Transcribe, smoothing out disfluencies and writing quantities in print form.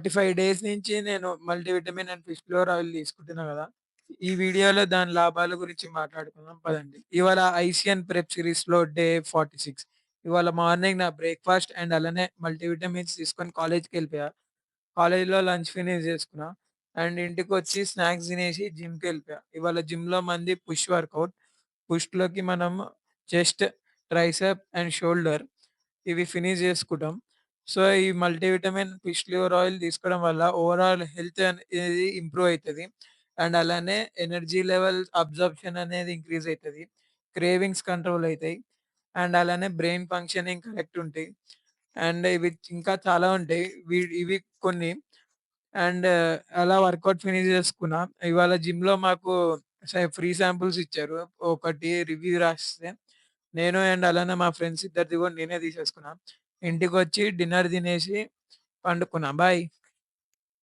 45 days నుంచి నేను multivitamin and fish floor oil తీసుకుంటున్నా గదా! ఈ వీడియోలో దాని లాభాల గురించి మాట్లాడుకుందాం పదండి. ఇవాళ ఐసీఎన్ ప్రెప్ సిరీస్‌లో డే 46. ఇవాళ మార్నింగ్ నా బ్రేక్‌ఫాస్ట్ అండ్ అలానే మల్టీవిటమిన్స్ తీసుకొని కాలేజ్‌కెళ్ళిపోయా. కాలేజ్‌లో లంచ్ ఫినిష్ చేసుకున్నా. అండ్ ఇంటికొచ్చి స్నాక్స్ తినేసి జిమ్‌కెళ్ళిపోయా. ఇవాళ జిమ్‌లో మంది పుష్ వర్కౌట్. పుష్‌లోకి మనం చెస్ట్, ట్రైసెప్ అండ్ షోల్డర్ ఇవి ఫినిష్ చేసుకుంటాం. సో, ఈ మల్టీవిటమిన్ ఫిష్ లివర్ ఆయిల్ తీసుకోవడం వల్ల ఓవరాల్ హెల్త్ అనేది ఇంప్రూవ్ అయితది. అండ్ అలానే ఎనర్జీ లెవెల్స్ అబ్జార్ప్షన్ అనేది ఇంక్రీజ్ అయితది. క్రేవింగ్స్ కంట్రోల్ అయితాయి. అండ్ అలానే బ్రెయిన్ ఫంక్షనింగ్ కరెక్ట్ ఉంటాయి. అండ్ ఇవి ఇంకా చాలా ఉంటాయి. ఇవి కొన్ని అండ్ అలా వర్కౌట్ ఫినిష్ చేసుకున్నా. ఇవాళ జిమ్‌లో మాకు ఫ్రీ శాంపిల్స్ ఇచ్చారు. ఒకటి రివ్యూ రాసిస్తే, నేను అండ్ అలానే మా ఫ్రెండ్స్ ఇద్దరిది కూడా నేనే తీసేసుకున్నా. ఇంటికొచ్చి డిన్నర్ తినేసి పండుకున్నా. బాయ్.